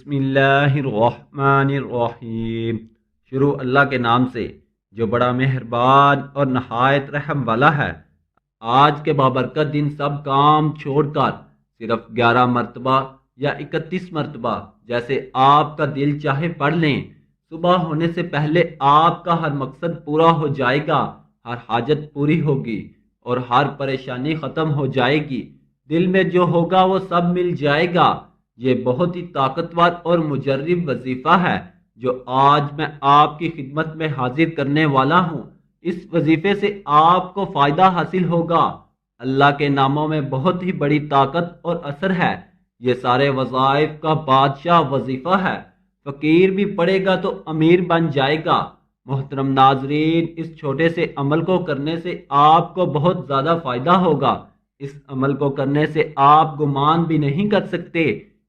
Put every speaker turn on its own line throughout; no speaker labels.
بسم اللہ الرحمن الرحیم۔ شروع اللہ کے نام سے جو بڑا مہربان اور نہایت رحم والا ہے۔ آج کے بابرکت دن سب کام چھوڑ کر صرف 11 مرتبہ یا 31 مرتبہ جیسے آپ کا دل چاہے پڑھ لیں۔ صبح ہونے سے پہلے آپ کا ہر مقصد پورا ہو جائے گا، ہر حاجت پوری ہوگی اور ہر پریشانی ختم ہو جائے گی۔ دل میں جو ہوگا وہ سب مل جائے گا۔ یہ بہت ہی طاقتور اور مجرب وظیفہ ہے جو آج میں آپ کی خدمت میں حاضر کرنے والا ہوں۔ اس وظیفے سے آپ کو فائدہ حاصل ہوگا۔ اللہ کے ناموں میں بہت ہی بڑی طاقت اور اثر ہے۔ یہ سارے وظائف کا بادشاہ وظیفہ ہے۔ فقیر بھی پڑھے گا تو امیر بن جائے گا۔ محترم ناظرین، اس چھوٹے سے عمل کو کرنے سے آپ کو بہت زیادہ فائدہ ہوگا۔ اس عمل کو کرنے سے آپ گمان بھی نہیں کر سکتے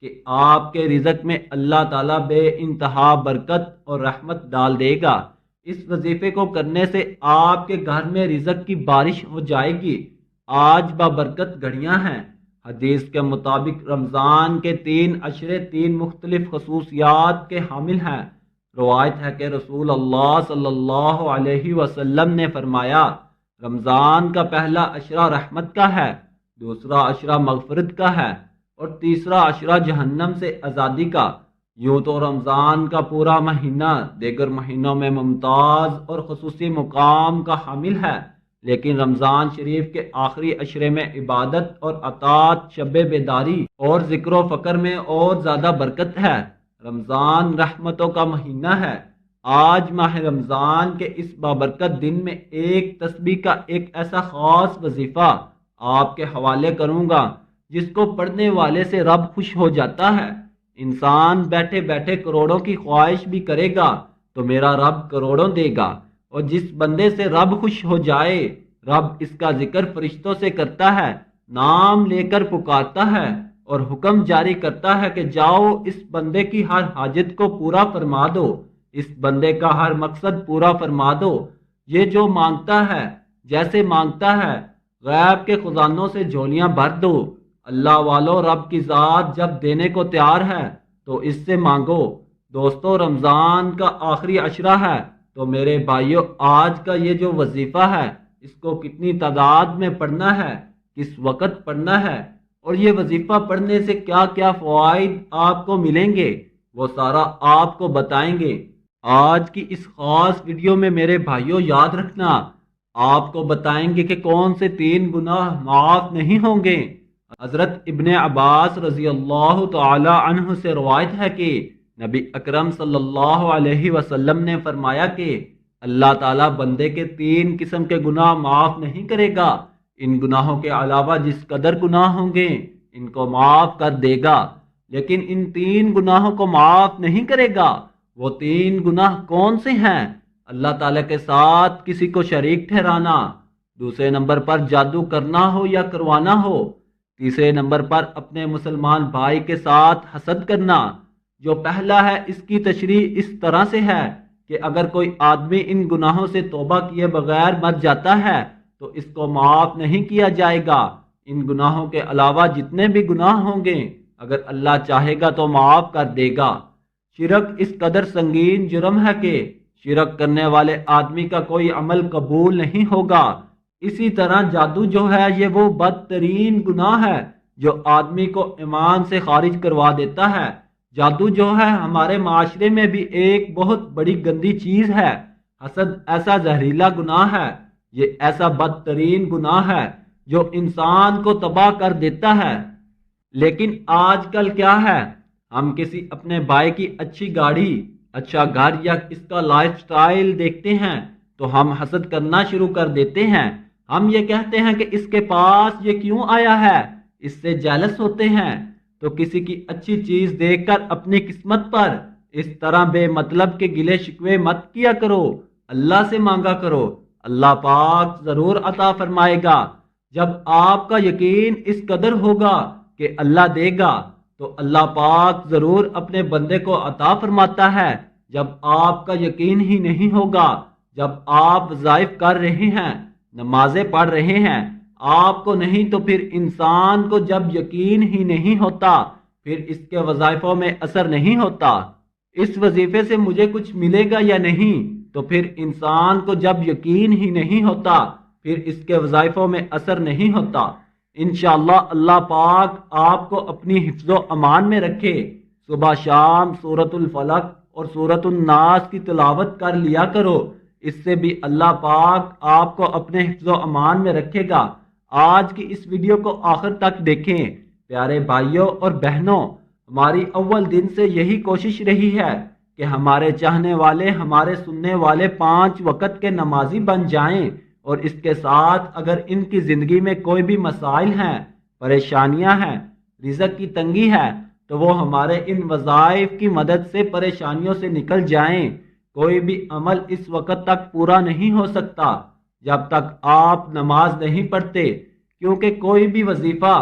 کہ آپ کے رزق میں اللہ تعالیٰ بے انتہا برکت اور رحمت ڈال دے گا۔ اس وظیفے کو کرنے سے آپ کے گھر میں رزق کی بارش ہو جائے گی۔ آج بابرکت گھڑیاں ہیں۔ حدیث کے مطابق رمضان کے 3 عشرے 3 مختلف خصوصیات کے حامل ہیں۔ روایت ہے کہ رسول اللہ صلی اللہ علیہ وسلم نے فرمایا، رمضان کا پہلا عشرہ رحمت کا ہے، دوسرا عشرہ مغفرت کا ہے اور تیسرا عشرہ جہنم سے آزادی کا۔ یوں تو رمضان کا پورا مہینہ دیگر مہینوں میں ممتاز اور خصوصی مقام کا حامل ہے، لیکن رمضان شریف کے آخری عشرے میں عبادت اور اطاعت، شب بیداری اور ذکر و فکر میں اور زیادہ برکت ہے۔ رمضان رحمتوں کا مہینہ ہے۔ آج ماہ رمضان کے اس بابرکت دن میں ایک تسبیح کا ایک ایسا خاص وظیفہ آپ کے حوالے کروں گا جس کو پڑھنے والے سے رب خوش ہو جاتا ہے۔ انسان بیٹھے بیٹھے کروڑوں کی خواہش بھی کرے گا تو میرا رب کروڑوں دے گا، اور جس بندے سے رب خوش ہو جائے، رب اس کا ذکر فرشتوں سے کرتا ہے، نام لے کر پکارتا ہے اور حکم جاری کرتا ہے کہ جاؤ اس بندے کی ہر حاجت کو پورا فرما دو، اس بندے کا ہر مقصد پورا فرما دو۔ یہ جو مانگتا ہے، جیسے مانگتا ہے، غیب کے خزانوں سے جھولیاں بھر دو۔ اللہ والو، رب کی ذات جب دینے کو تیار ہے تو اس سے مانگو۔ دوستو، رمضان کا آخری عشرہ ہے تو میرے بھائیو، آج کا یہ جو وظیفہ ہے اس کو کتنی تعداد میں پڑھنا ہے، کس وقت پڑھنا ہے، اور یہ وظیفہ پڑھنے سے کیا کیا فوائد آپ کو ملیں گے، وہ سارا آپ کو بتائیں گے۔ آج کی اس خاص ویڈیو میں میرے بھائیو یاد رکھنا، آپ کو بتائیں گے کہ کون سے 3 گناہ معاف نہیں ہوں گے۔ حضرت ابن عباس رضی اللہ تعالی عنہ سے روایت ہے کہ نبی اکرم صلی اللہ علیہ وسلم نے فرمایا کہ اللہ تعالیٰ بندے کے 3 قسم کے گناہ معاف نہیں کرے گا۔ ان گناہوں کے علاوہ جس قدر گناہ ہوں گے ان کو معاف کر دے گا، لیکن ان 3 گناہوں کو معاف نہیں کرے گا۔ وہ 3 گناہ کون سے ہیں؟ اللہ تعالیٰ کے ساتھ کسی کو شریک ٹھہرانا، دوسرے نمبر پر جادو کرنا ہو یا کروانا ہو، تیسرے نمبر پر اپنے مسلمان بھائی کے ساتھ حسد کرنا۔ جو پہلا ہے اس کی تشریح اس طرح سے ہے کہ اگر کوئی آدمی ان گناہوں سے توبہ کیے بغیر مر جاتا ہے تو اس کو معاف نہیں کیا جائے گا۔ ان گناہوں کے علاوہ جتنے بھی گناہ ہوں گے اگر اللہ چاہے گا تو معاف کر دے گا۔ شرک اس قدر سنگین جرم ہے کہ شرک کرنے والے آدمی کا کوئی عمل قبول نہیں ہوگا۔ اسی طرح جادو جو ہے یہ وہ بدترین گناہ ہے جو آدمی کو ایمان سے خارج کروا دیتا ہے۔ جادو جو ہے ہمارے معاشرے میں بھی ایک بہت بڑی گندی چیز ہے۔ حسد ایسا زہریلا گناہ ہے، یہ ایسا بدترین گناہ ہے جو انسان کو تباہ کر دیتا ہے۔ لیکن آج کل کیا ہے، ہم کسی اپنے بھائی کی اچھی گاڑی، اچھا گھر یا اس کا لائف سٹائل دیکھتے ہیں تو ہم حسد کرنا شروع کر دیتے ہیں۔ ہم یہ کہتے ہیں کہ اس کے پاس یہ کیوں آیا ہے، اس سے جیلس ہوتے ہیں۔ تو کسی کی اچھی چیز دیکھ کر اپنی قسمت پر اس طرح بے مطلب کے گلے شکوے مت کیا کرو، اللہ سے مانگا کرو، اللہ پاک ضرور عطا فرمائے گا۔ جب آپ کا یقین اس قدر ہوگا کہ اللہ دے گا تو اللہ پاک ضرور اپنے بندے کو عطا فرماتا ہے۔ جب آپ کا یقین ہی نہیں ہوگا، جب آپ وظائف کر رہے ہیں، نمازیں پڑھ رہے ہیں، آپ کو نہیں تو پھر انسان کو جب یقین ہی نہیں ہوتا پھر اس کے وظائفوں میں اثر نہیں ہوتا، اس وظیفے سے مجھے کچھ ملے گا یا نہیں، تو پھر انسان کو جب یقین ہی نہیں ہوتا پھر اس کے وظائفوں میں اثر نہیں ہوتا۔ انشاءاللہ اللہ پاک آپ کو اپنی حفظ و امان میں رکھے۔ صبح شام سورۃ الفلق اور سورۃ الناس کی تلاوت کر لیا کرو، اس سے بھی اللہ پاک آپ کو اپنے حفظ و امان میں رکھے گا۔ آج کی اس ویڈیو کو آخر تک دیکھیں۔ پیارے بھائیوں اور بہنوں، ہماری اول دن سے یہی کوشش رہی ہے کہ ہمارے چاہنے والے، ہمارے سننے والے 5 وقت کے نمازی بن جائیں، اور اس کے ساتھ اگر ان کی زندگی میں کوئی بھی مسائل ہیں، پریشانیاں ہیں، رزق کی تنگی ہے، تو وہ ہمارے ان وظائف کی مدد سے پریشانیوں سے نکل جائیں۔ کوئی بھی عمل اس وقت تک پورا نہیں ہو سکتا جب تک آپ نماز نہیں پڑھتے، کیونکہ کوئی بھی وظیفہ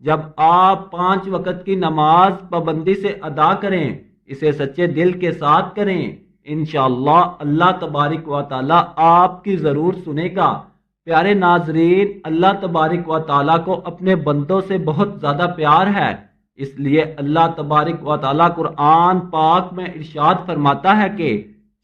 جب آپ 5 وقت کی نماز پابندی سے ادا کریں، اسے سچے دل کے ساتھ کریں، انشاءاللہ اللہ تبارک و تعالی آپ کی ضرور سنے گا۔ پیارے ناظرین، اللہ تبارک و تعالی کو اپنے بندوں سے بہت زیادہ پیار ہے، اس لیے اللہ تبارک و تعالی قرآن پاک میں ارشاد فرماتا ہے کہ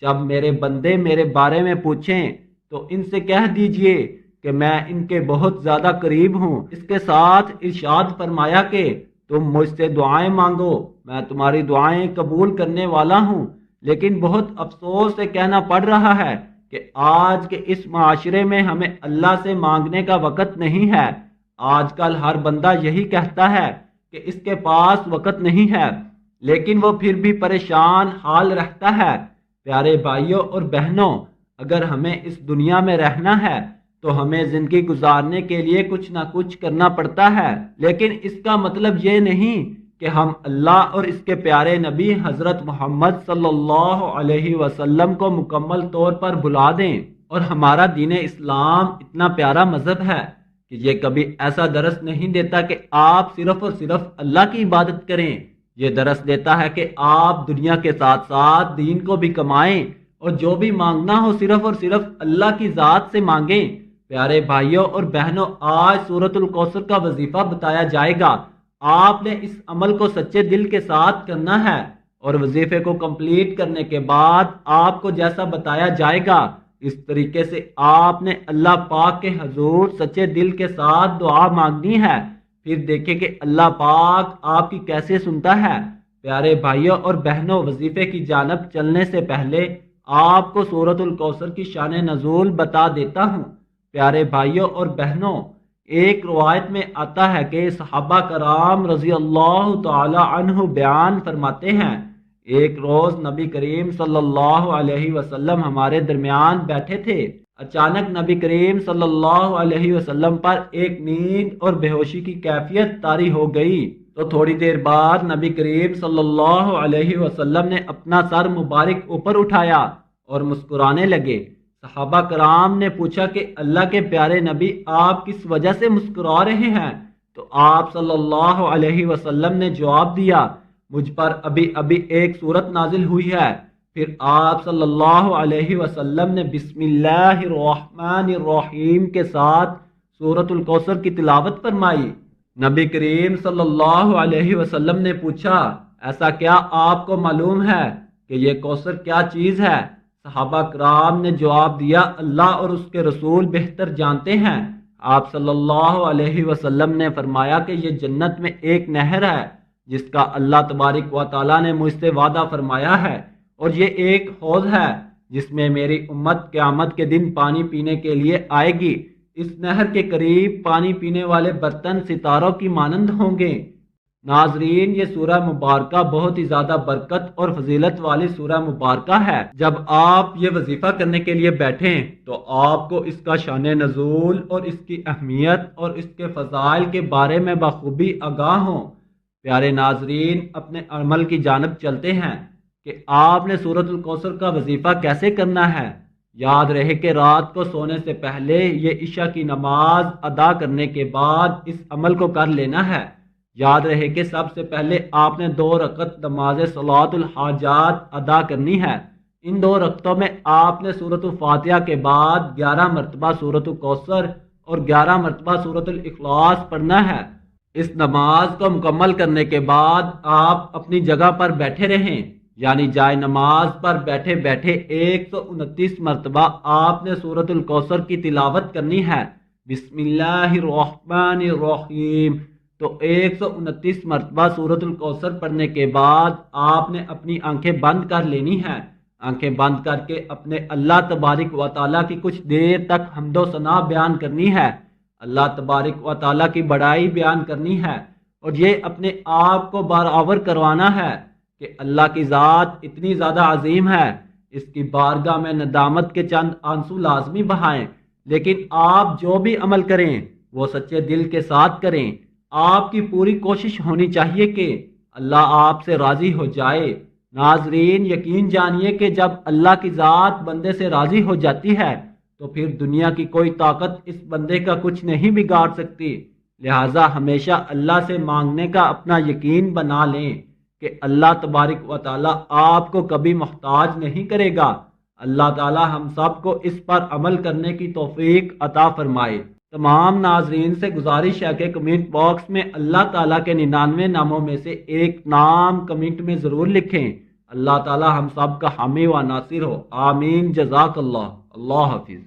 جب میرے بندے میرے بارے میں پوچھیں تو ان سے کہہ دیجئے کہ میں ان کے بہت زیادہ قریب ہوں۔ اس کے ساتھ ارشاد فرمایا کہ تم مجھ سے دعائیں مانگو، میں تمہاری دعائیں قبول کرنے والا ہوں۔ لیکن بہت افسوس سے کہنا پڑ رہا ہے کہ آج کے اس معاشرے میں ہمیں اللہ سے مانگنے کا وقت نہیں ہے۔ آج کل ہر بندہ یہی کہتا ہے کہ اس کے پاس وقت نہیں ہے، لیکن وہ پھر بھی پریشان حال رہتا ہے۔ پیارے بھائیوں اور بہنوں، اگر ہمیں اس دنیا میں رہنا ہے تو ہمیں زندگی گزارنے کے لیے کچھ نہ کچھ کرنا پڑتا ہے، لیکن اس کا مطلب یہ نہیں کہ ہم اللہ اور اس کے پیارے نبی حضرت محمد صلی اللہ علیہ وسلم کو مکمل طور پر بھلا دیں۔ اور ہمارا دین اسلام اتنا پیارا مذہب ہے کہ یہ کبھی ایسا درس نہیں دیتا کہ آپ صرف اور صرف اللہ کی عبادت کریں، یہ درس دیتا ہے کہ آپ دنیا کے ساتھ ساتھ دین کو بھی کمائیں، اور جو بھی مانگنا ہو صرف اور صرف اللہ کی ذات سے مانگیں۔ پیارے بھائیوں اور بہنوں، آج سورۃ الکوثر کا وظیفہ بتایا جائے گا۔ آپ نے اس عمل کو سچے دل کے ساتھ کرنا ہے، اور وظیفے کو کمپلیٹ کرنے کے بعد آپ کو جیسا بتایا جائے گا اس طریقے سے آپ نے اللہ پاک کے حضور سچے دل کے ساتھ دعا مانگنی ہے، پھر دیکھیں کہ اللہ پاک آپ کی کیسے سنتا ہے۔ پیارے بھائیوں اور بہنوں، وظیفے کی جانب چلنے سے پہلے آپ کو سورۃ الکوثر کی شان نزول بتا دیتا ہوں۔ پیارے بھائیوں اور بہنوں، ایک روایت میں آتا ہے کہ صحابہ کرام رضی اللہ تعالی عنہ بیان فرماتے ہیں، ایک روز نبی کریم صلی اللہ علیہ وسلم ہمارے درمیان بیٹھے تھے۔ اچانک نبی کریم صلی اللہ علیہ وسلم پر ایک نیند اور بے ہوشی کی کیفیت طاری ہو گئی، تو تھوڑی دیر بعد نبی کریم صلی اللہ علیہ وسلم نے اپنا سر مبارک اوپر اٹھایا اور مسکرانے لگے۔ صحابہ کرام نے پوچھا کہ اللہ کے پیارے نبی، آپ کس وجہ سے مسکرا رہے ہیں؟ تو آپ صلی اللہ علیہ وسلم نے جواب دیا، مجھ پر ابھی ابھی ایک سورت نازل ہوئی ہے۔ پھر آپ صلی اللہ علیہ وسلم نے بسم اللہ الرحمن الرحیم کے ساتھ سورۃ الکوثر کی تلاوت فرمائی۔ نبی کریم صلی اللہ علیہ وسلم نے پوچھا، ایسا کیا آپ کو معلوم ہے کہ یہ کوثر کیا چیز ہے؟ صحابہ کرام نے جواب دیا، اللہ اور اس کے رسول بہتر جانتے ہیں۔ آپ صلی اللہ علیہ وسلم نے فرمایا کہ یہ جنت میں ایک نہر ہے جس کا اللہ تبارک و تعالیٰ نے مجھ سے وعدہ فرمایا ہے، اور یہ ایک حوض ہے جس میں میری امت قیامت کے دن پانی پینے کے لیے آئے گی۔ اس نہر کے قریب پانی پینے والے برتن ستاروں کی مانند ہوں گے۔ ناظرین، یہ سورہ مبارکہ بہت ہی زیادہ برکت اور فضیلت والی سورہ مبارکہ ہے۔ جب آپ یہ وظیفہ کرنے کے لیے بیٹھیں تو آپ کو اس کا شان نزول اور اس کی اہمیت اور اس کے فضائل کے بارے میں بخوبی آگاہ ہوں۔ پیارے ناظرین، اپنے عمل کی جانب چلتے ہیں کہ آپ نے سورۃ الکوثر کا وظیفہ کیسے کرنا ہے۔ یاد رہے کہ رات کو سونے سے پہلے یہ عشاء کی نماز ادا کرنے کے بعد اس عمل کو کر لینا ہے۔ یاد رہے کہ سب سے پہلے آپ نے 2 رکعت نماز صلاۃ الحاجات ادا کرنی ہے۔ ان 2 رکعتوں میں آپ نے سورۃ الفاتحہ کے بعد 11 مرتبہ سورۃ الکوثر اور 11 مرتبہ سورۃ الاخلاص پڑھنا ہے۔ اس نماز کو مکمل کرنے کے بعد آپ اپنی جگہ پر بیٹھے رہیں، یعنی جائے نماز پر بیٹھے بیٹھے 129 مرتبہ آپ نے سورۃ الکوثر کی تلاوت کرنی ہے۔ بسم اللہ الرحمن الرحیم، تو 129 مرتبہ سورۃ الکوثر پڑھنے کے بعد آپ نے اپنی آنکھیں بند کر لینی ہیں۔ آنکھیں بند کر کے اپنے اللہ تبارک و تعالیٰ کی کچھ دیر تک حمد و ثنا بیان کرنی ہے، اللہ تبارک و تعالیٰ کی بڑائی بیان کرنی ہے، اور یہ اپنے آپ کو برابر کروانا ہے کہ اللہ کی ذات اتنی زیادہ عظیم ہے، اس کی بارگاہ میں ندامت کے چند آنسو لازمی بہائیں، لیکن آپ جو بھی عمل کریں وہ سچے دل کے ساتھ کریں۔ آپ کی پوری کوشش ہونی چاہیے کہ اللہ آپ سے راضی ہو جائے۔ ناظرین، یقین جانیے کہ جب اللہ کی ذات بندے سے راضی ہو جاتی ہے تو پھر دنیا کی کوئی طاقت اس بندے کا کچھ نہیں بگاڑ سکتی۔ لہٰذا ہمیشہ اللہ سے مانگنے کا اپنا یقین بنا لیں کہ اللہ تبارک و تعالیٰ آپ کو کبھی محتاج نہیں کرے گا۔ اللہ تعالیٰ ہم سب کو اس پر عمل کرنے کی توفیق عطا فرمائے۔ تمام ناظرین سے گزارش ہے کہ کمنٹ باکس میں اللہ تعالیٰ کے 99 ناموں میں سے ایک نام کمنٹ میں ضرور لکھیں۔ اللہ تعالیٰ ہم سب کا حامی و ناصر ہو، آمین۔ جزاک اللہ، اللہ حافظ۔